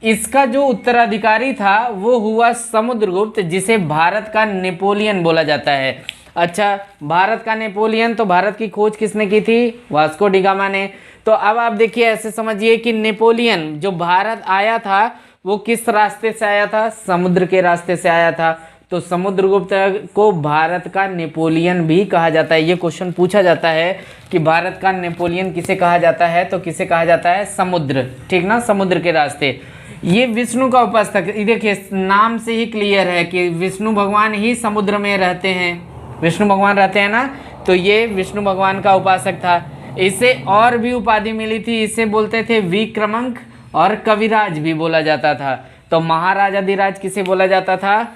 Speaker 1: इसका जो उत्तराधिकारी था वो हुआ समुद्रगुप्त, जिसे भारत का नेपोलियन बोला जाता है। अच्छा, भारत का नेपोलियन, तो भारत की खोज किसने की थी, वास्को डी गामा ने। तो अब आप देखिए, ऐसे समझिए कि नेपोलियन जो भारत आया था वो किस रास्ते से आया था, समुद्र के रास्ते से आया था। तो समुद्रगुप्त को भारत का नेपोलियन भी कहा जाता है। ये क्वेश्चन पूछा जाता है कि भारत का नेपोलियन किसे कहा जाता है, तो किसे कहा जाता है, समुद्र, ठीक ना, समुद्र के रास्ते। ये विष्णु का उपासक, देखिए नाम से ही क्लियर है कि विष्णु भगवान ही समुद्र में रहते हैं, विष्णु भगवान रहते हैं ना, तो ये विष्णु भगवान का उपासक था। इसे और भी उपाधि मिली थी, इसे बोलते थे विक्रमंक और कविराज भी बोला जाता था। तो महाराजाधिराज किसे बोला जाता था।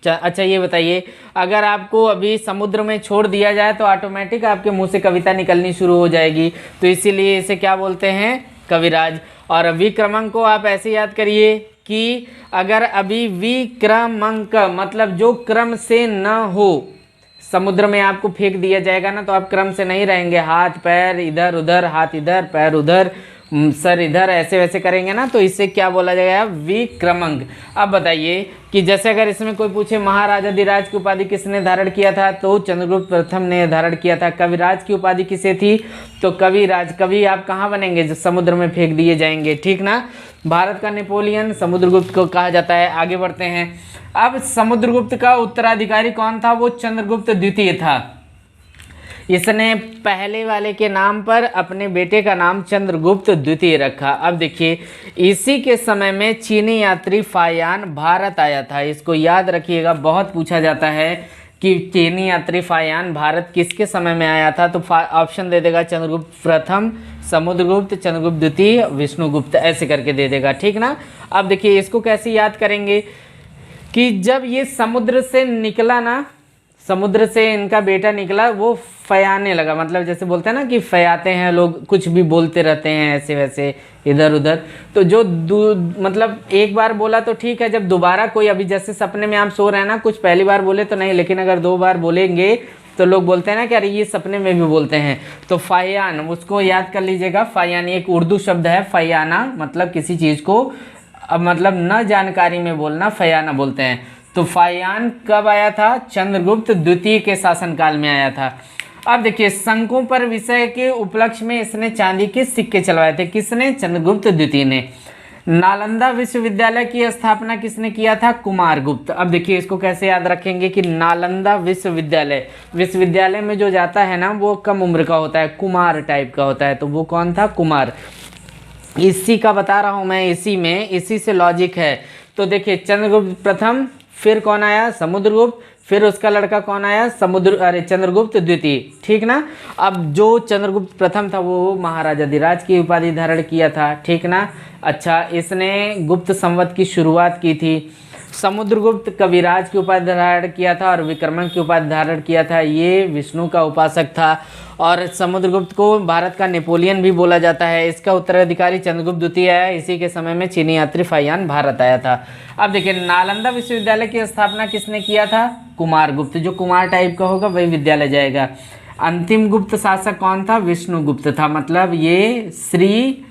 Speaker 1: अच्छा ये बताइए, अगर आपको अभी समुद्र में छोड़ दिया जाए तो ऑटोमेटिक आपके मुंह से कविता निकलनी शुरू हो जाएगी, तो इसीलिए इसे क्या बोलते हैं, कविराज। और विक्रमंक को आप ऐसे याद करिए कि अगर अभी विक्रमंक मतलब जो क्रम से न हो, समुद्र में आपको फेंक दिया जाएगा ना, तो आप क्रम से नहीं रहेंगे, हाथ पैर इधर उधर, हाथ इधर पैर उधर, सर इधर, ऐसे वैसे करेंगे ना, तो इससे क्या बोला जाएगा, विक्रमंक। अब बताइए कि जैसे अगर इसमें कोई पूछे महाराजाधिराज की उपाधि किसने धारण किया था, तो चंद्रगुप्त प्रथम ने धारण किया था। कविराज की उपाधि किसे थी, तो कविराज। कवि आप कहाँ बनेंगे, जब समुद्र में फेंक दिए जाएंगे, ठीक ना। भारत का नेपोलियन समुद्रगुप्त को कहा जाता है। आगे बढ़ते हैं। अब समुद्रगुप्त का उत्तराधिकारी कौन था, वो चंद्रगुप्त द्वितीय था। इसने पहले वाले के नाम पर अपने बेटे का नाम चंद्रगुप्त द्वितीय रखा। अब देखिए, इसी के समय में चीनी यात्री फायान भारत आया था। इसको याद रखिएगा, बहुत पूछा जाता है कि चीनी यात्री फायान भारत किसके समय में आया था, तो ऑप्शन दे देगा चंद्रगुप्त प्रथम, समुद्रगुप्त, चंद्रगुप्त द्वितीय, विष्णुगुप्त, ऐसे करके दे देगा, ठीक ना। अब देखिए इसको कैसे याद करेंगे कि जब ये समुद्र से निकला ना, समुद्र से इनका बेटा निकला, वो फयाने लगा, मतलब जैसे बोलते हैं ना कि फयाते हैं लोग, कुछ भी बोलते रहते हैं ऐसे वैसे इधर उधर। तो जो मतलब एक बार बोला तो ठीक है, जब दोबारा कोई, अभी जैसे सपने में आप सो रहे हैं ना, कुछ पहली बार बोले तो नहीं, लेकिन अगर 2 बार बोलेंगे तो लोग बोलते हैं ना कि अरे ये सपने में भी बोलते हैं। तो फयान, उसको याद कर लीजिएगा। फयान एक उर्दू शब्द है, फयाना मतलब किसी चीज़ को अब मतलब न जानकारी में बोलना, फयाना बोलते हैं। तो फायान कब आया था, चंद्रगुप्त द्वितीय के शासनकाल में आया था। अब देखिए शंकों पर विषय के उपलक्ष्य में इसने चांदी के सिक्के चलवाए थे। किसने? चंद्रगुप्त द्वितीय ने। नालंदा विश्वविद्यालय की स्थापना किसने किया था? कुमारगुप्त। अब देखिए इसको कैसे याद रखेंगे कि नालंदा विश्वविद्यालय, विश्वविद्यालय में जो जाता है ना वो कम उम्र का होता है, कुमार टाइप का होता है, तो वो कौन था? कुमार। इसी का बता रहा हूँ मैं, इसी से लॉजिक है। तो देखिए चंद्रगुप्त प्रथम, फिर कौन आया? समुद्रगुप्त, फिर उसका लड़का कौन आया? चंद्रगुप्त द्वितीय, ठीक ना। अब जो चंद्रगुप्त प्रथम था वो महाराजा धीराज की उपाधि धारण किया था, ठीक ना। अच्छा, इसने गुप्त संवत की शुरुआत की थी। समुद्रगुप्त कविराज की उपाधि धारण किया था और विक्रमांक की उपाधि धारण किया था, ये विष्णु का उपासक था। और समुद्रगुप्त को भारत का नेपोलियन भी बोला जाता है। इसका उत्तराधिकारी चंद्रगुप्त द्वितीय है। इसी के समय में चीनी यात्री फाहियान भारत आया था। अब देखिए नालंदा विश्वविद्यालय की स्थापना किसने किया था? कुमारगुप्त। जो कुमार टाइप का होगा वही विद्यालय जाएगा। अंतिम गुप्त शासक कौन था? विष्णुगुप्त था। मतलब ये श्री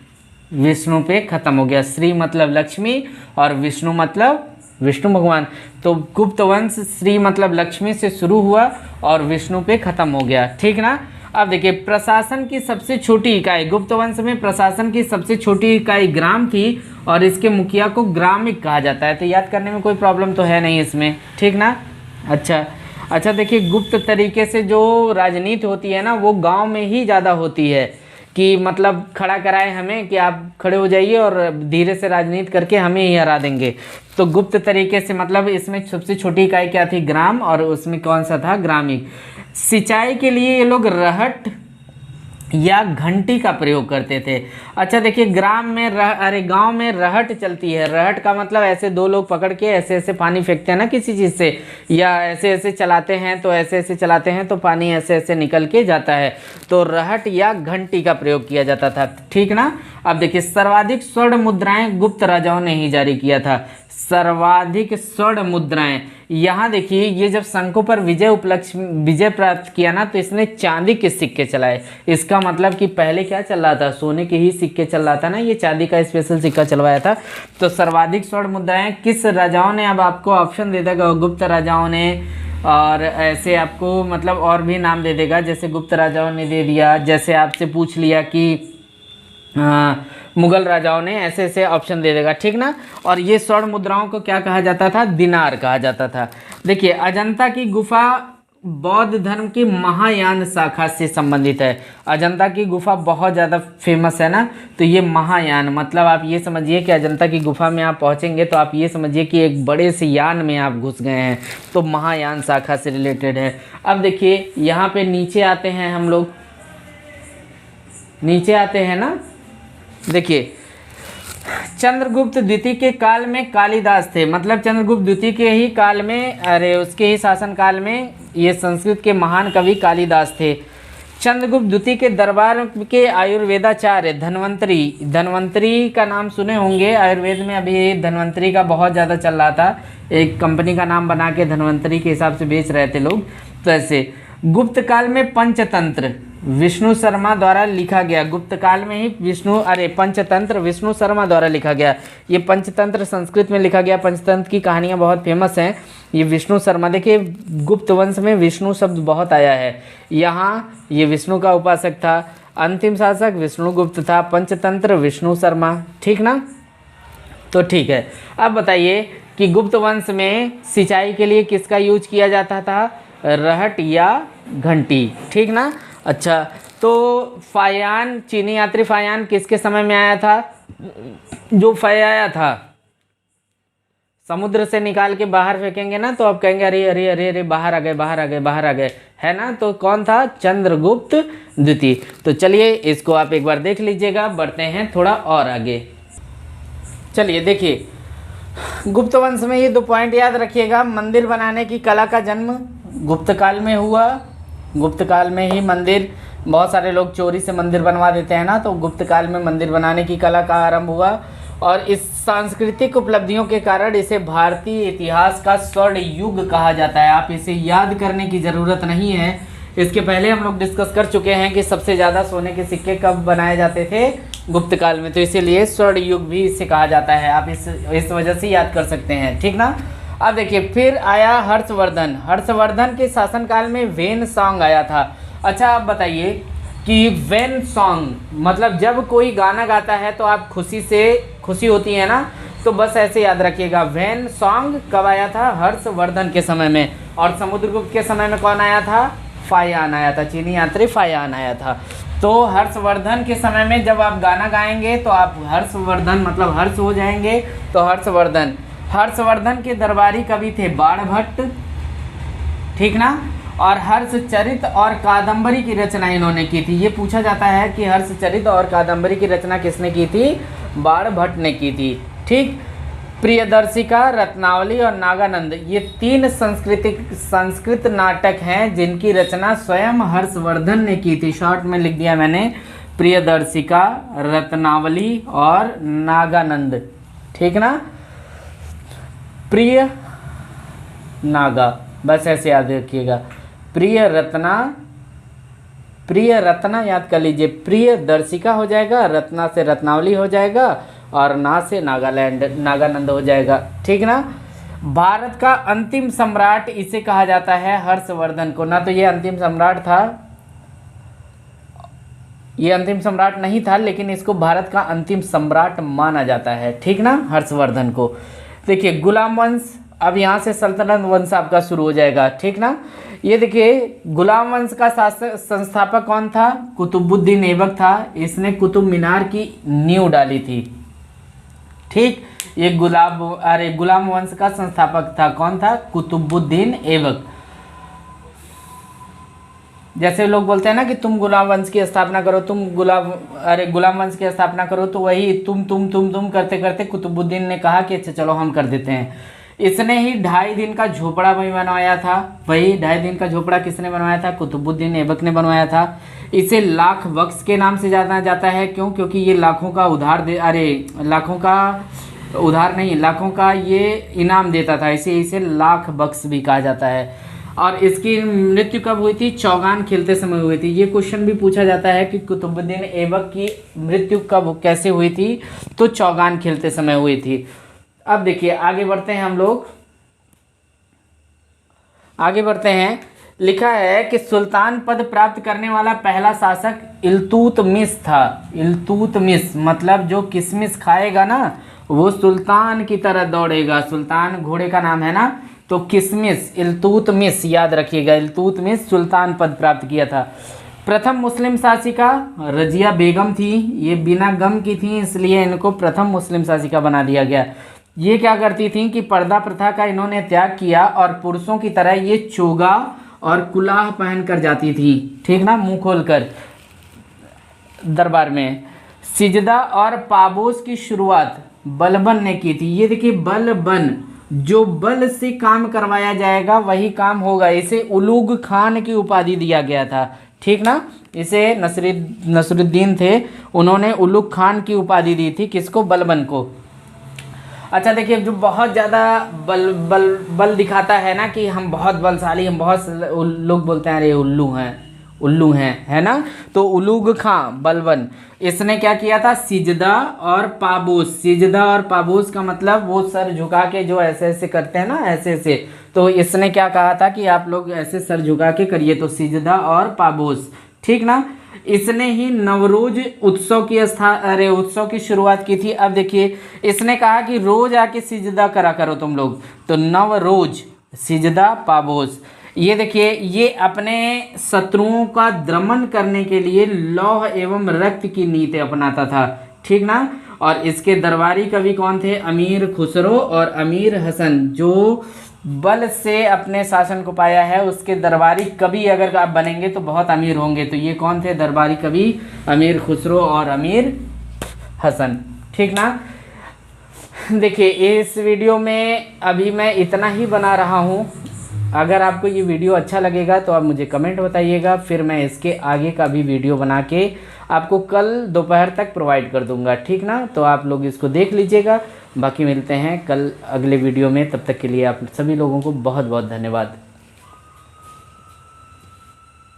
Speaker 1: विष्णु पे खत्म हो गया। श्री मतलब लक्ष्मी और विष्णु मतलब विष्णु भगवान। तो गुप्त वंश श्री मतलब लक्ष्मी से शुरू हुआ और विष्णु पे खत्म हो गया, ठीक ना। अब देखिए प्रशासन की सबसे छोटी इकाई, गुप्त वंश में प्रशासन की सबसे छोटी इकाई ग्राम थी और इसके मुखिया को ग्रामिक कहा जाता है। तो याद करने में कोई प्रॉब्लम तो है नहीं इसमें, ठीक ना। अच्छा देखिए गुप्त तरीके से जो राजनीति होती है ना वो गांव में ही ज़्यादा होती है, कि मतलब खड़ा कराए हमें कि आप खड़े हो जाइए और धीरे से राजनीति करके हमें ही हरा देंगे। तो गुप्त तरीके से मतलब इसमें सबसे छोटी इकाई क्या थी? ग्राम, और उसमें कौन सा था? ग्रामीण। सिंचाई के लिए ये लोग रहट या घंटी का प्रयोग करते थे। अच्छा देखिए गांव में रहट चलती है। रहट का मतलब ऐसे दो लोग पकड़ के ऐसे ऐसे पानी फेंकते हैं ना किसी चीज़ से, या ऐसे ऐसे चलाते हैं तो ऐसे ऐसे चलाते हैं तो पानी ऐसे ऐसे निकल के जाता है। तो रहट या घंटी का प्रयोग किया जाता था, ठीक ना। अब देखिए सर्वाधिक स्वर्ण मुद्राएं गुप्त राजाओं ने ही जारी किया था। सर्वाधिक स्वर्ण मुद्राएं, यहाँ देखिए ये जब शंकों पर विजय प्राप्त किया ना तो इसने चांदी के सिक्के चलाए। इसका मतलब कि पहले क्या चल रहा था? सोने के ही सिक्के चल रहा था ना, ये चांदी का स्पेशल सिक्का चलवाया था। तो सर्वाधिक स्वर्ण मुद्राएं किस राजाओं ने? अब आपको ऑप्शन दे देगा, गुप्त राजाओं ने, और ऐसे आपको मतलब और भी नाम दे देगा, जैसे गुप्त राजाओं ने दे दिया, जैसे आपसे पूछ लिया कि मुगल राजाओं ने, ऐसे ऐसे ऑप्शन दे देगा, ठीक ना। और ये स्वर्ण मुद्राओं को क्या कहा जाता था? दिनार कहा जाता था। देखिए अजंता की गुफा बौद्ध धर्म की महायान शाखा से संबंधित है। अजंता की गुफा बहुत ज़्यादा फेमस है ना, तो ये महायान मतलब आप ये समझिए कि अजंता की गुफा में आप पहुँचेंगे तो आप ये समझिए कि एक बड़े से यान में आप घुस गए हैं, तो महायान शाखा से रिलेटेड है। अब देखिए यहाँ पे नीचे आते हैं हम लोग, नीचे आते हैं ना। देखिए चंद्रगुप्त द्वितीय के काल में कालिदास थे, मतलब चंद्रगुप्त द्वितीय के ही काल में, उसके ही शासन काल में ये संस्कृत के महान कवि कालिदास थे। चंद्रगुप्त द्वितीय के दरबार के आयुर्वेदाचार्य धन्वंतरी का नाम सुने होंगे। आयुर्वेद में अभी धन्वंतरी का बहुत ज़्यादा चल रहा था, एक कंपनी का नाम बना के धन्वंतरी के हिसाब से बेच रहे थे लोग। तो ऐसे गुप्त काल में पंचतंत्र विष्णु शर्मा द्वारा लिखा गया। गुप्त काल में ही पंचतंत्र विष्णु शर्मा द्वारा लिखा गया। ये पंचतंत्र संस्कृत में लिखा गया। पंचतंत्र की कहानियाँ बहुत फेमस हैं। ये विष्णु शर्मा, देखिए गुप्त वंश में विष्णु शब्द बहुत आया है। यहाँ ये विष्णु का उपासक था। अंतिम शासक विष्णुगुप्त था। पंचतंत्र विष्णु शर्मा, ठीक ना। तो ठीक है, अब बताइए कि गुप्त वंश में सिंचाई के लिए किसका यूज किया जाता था? रहट या घंटी, ठीक ना। अच्छा, तो फाहियान, चीनी यात्री फाहियान किसके समय में आया था? जो फय आया था समुद्र से निकाल के बाहर फेंकेंगे ना तो आप कहेंगे अरे अरे अरे अरे बाहर आ गए, है ना। तो कौन था? चंद्रगुप्त द्वितीय। तो चलिए इसको आप एक बार देख लीजिएगा। बढ़ते हैं थोड़ा और आगे। चलिए देखिए गुप्त वंश में ये 2 पॉइंट याद रखिएगा। मंदिर बनाने की कला का जन्म गुप्त काल में हुआ। गुप्त काल में ही मंदिर, बहुत सारे लोग चोरी से मंदिर बनवा देते हैं ना, तो गुप्त काल में मंदिर बनाने की कला का आरंभ हुआ। और इस सांस्कृतिक उपलब्धियों के कारण इसे भारतीय इतिहास का स्वर्ण युग कहा जाता है। आप इसे याद करने की ज़रूरत नहीं है। इसके पहले हम लोग डिस्कस कर चुके हैं कि सबसे ज़्यादा सोने के सिक्के कब बनाए जाते थे? गुप्त काल में। तो इसीलिए स्वर्ण युग भी इसे कहा जाता है। आप इस वजह से याद कर सकते हैं, ठीक ना। अब देखिए फिर आया हर्षवर्धन। हर्षवर्धन के शासनकाल में वेन सॉन्ग आया था। अच्छा आप बताइए कि वेन सॉन्ग मतलब जब कोई गाना गाता है तो आप खुशी होती है ना, तो बस ऐसे याद रखिएगा। वेन सॉन्ग कब आया था? हर्षवर्धन के समय में। और समुद्रगुप्त के समय में कौन आया था? फायान आया था, चीनी यात्री फायान आया था। तो हर्षवर्धन के समय में जब आप गाना गाएंगे तो आप हर्षवर्धन मतलब हर्ष हो जाएंगे, तो हर्षवर्धन के दरबारी कवि थे बाणभट्ट, ठीक ना। और हर्षचरित और कादंबरी की रचना इन्होंने की थी। ये पूछा जाता है कि हर्षचरित और कादंबरी की रचना किसने की थी? बाणभट्ट ने की थी, ठीक। प्रियदर्शिका, रत्नावली और नागानंद ये 3 संस्कृत नाटक हैं जिनकी रचना स्वयं हर्षवर्धन ने की थी। शॉर्ट में लिख दिया मैंने, प्रियदर्शिका, रत्नावली और नागानंद, ठीक ना। प्रिय नागा, बस ऐसे याद रखिएगा। प्रिय रत्ना याद कर लीजिए। प्रियदर्शिका हो जाएगा, रत्ना से रत्नावली हो जाएगा और ना से नागानंद हो जाएगा, ठीक ना। भारत का अंतिम सम्राट इसे कहा जाता है हर्षवर्धन को। ना तो ये अंतिम सम्राट था, ये अंतिम सम्राट नहीं था, लेकिन इसको भारत का अंतिम सम्राट माना जाता है, ठीक ना, हर्षवर्धन को। देखिए गुलाम वंश, अब यहाँ से सल्तनत वंश आपका शुरू हो जाएगा, ठीक ना। ये देखिए गुलाम वंश का संस्थापक कौन था? कुतुबुद्दीन ऐबक था। इसने कुतुब मीनार की नींव डाली थी, ठीक। ये गुलाम वंश का संस्थापक था, कौन था? कुतुबुद्दीन ऐबक। जैसे लोग बोलते हैं ना कि तुम गुलाम वंश की स्थापना करो, गुलाम वंश की स्थापना करो, तो वही तुम करते करते कुतुबुद्दीन ने कहा कि अच्छा चलो हम कर देते हैं। इसने ही 2.5 दिन का झोपड़ा भी बनवाया था। वही 2.5 दिन का झोपड़ा किसने बनवाया था? कुतुबुद्दीन ऐबक ने बनवाया था। इसे लाख बख्श के नाम से जाना जाता है, क्यों? क्योंकि ये लाखों का ये इनाम देता था, इसे लाख बख्श भी कहा जाता है। और इसकी मृत्यु कब हुई थी? चौगान खेलते समय हुई थी। ये क्वेश्चन भी पूछा जाता है कि कुतुबुद्दीन ऐबक की मृत्यु कब कैसे हुई थी? तो चौगान खेलते समय हुई थी। अब देखिए आगे बढ़ते हैं हम लोग, लिखा है कि सुल्तान पद प्राप्त करने वाला पहला शासक इल्तुतमिश था। इल्तुतमिश मतलब जो किशमिश खाएगा ना वो सुल्तान की तरह दौड़ेगा। सुल्तान घोड़े का नाम है ना, तो किशमिश, इल्तुतमिश याद रखिएगा। इल्तुतमिश सुल्तान पद प्राप्त किया था। प्रथम मुस्लिम शासिका रजिया बेगम थी। ये बिना गम की थी, इसलिए इनको प्रथम मुस्लिम शासिका बना दिया गया। ये क्या करती थी कि पर्दा प्रथा का इन्होंने त्याग किया और पुरुषों की तरह ये चोगा और कुलाह पहन कर जाती थी, ठीक ना, मुंह खोलकर दरबार में। सिजदा और पाबोस की शुरुआत बलबन ने की थी। ये देखिए बलबन, जो बल से काम करवाया जाएगा वही काम होगा। इसे उलूग खान की उपाधि दिया गया था, ठीक ना। इसे नसरुद्दीन थे, उन्होंने उलूग खान की उपाधि दी थी। किसको? बलबन को। अच्छा देखिए, जो बहुत ज़्यादा बल दिखाता है ना कि हम बहुत बलशाली, हम बहुत, लोग बोलते हैं अरे उल्लू हैं, है ना। तो उलूग खां बलबन, इसने क्या किया था? सिजदा और पाबोस। सिजदा और पाबोस का मतलब वो सर झुका के जो ऐसे ऐसे करते हैं ना, ऐसे ऐसे, तो इसने क्या कहा था कि आप लोग ऐसे सर झुका के करिए, तो सिजदा और पाबोस, ठीक ना। इसने ही नवरोज उत्सव की शुरुआत की थी। अब देखिए इसने कहा कि रोज आके सिजदा करा करो तुम लोग, तो नवरोज, सिजदा, पाबोस। ये देखिए ये अपने शत्रुओं का दमन करने के लिए लौह एवं रक्त की नीति अपनाता था, ठीक ना। और इसके दरबारी कवि कौन थे? अमीर खुसरो और अमीर हसन। जो बल से अपने शासन को पाया है उसके दरबारी कवि अगर आप बनेंगे तो बहुत अमीर होंगे। तो ये कौन थे दरबारी कवि? अमीर खुसरो और अमीर हसन, ठीक ना। देखिए इस वीडियो में अभी मैं इतना ही बना रहा हूँ। अगर आपको ये वीडियो अच्छा लगेगा तो आप मुझे कमेंट बताइएगा, फिर मैं इसके आगे का भी वीडियो बना के आपको कल दोपहर तक प्रोवाइड कर दूंगा, ठीक ना। तो आप लोग इसको देख लीजिएगा। बाकी मिलते हैं कल अगले वीडियो में, तब तक के लिए आप सभी लोगों को बहुत बहुत धन्यवाद।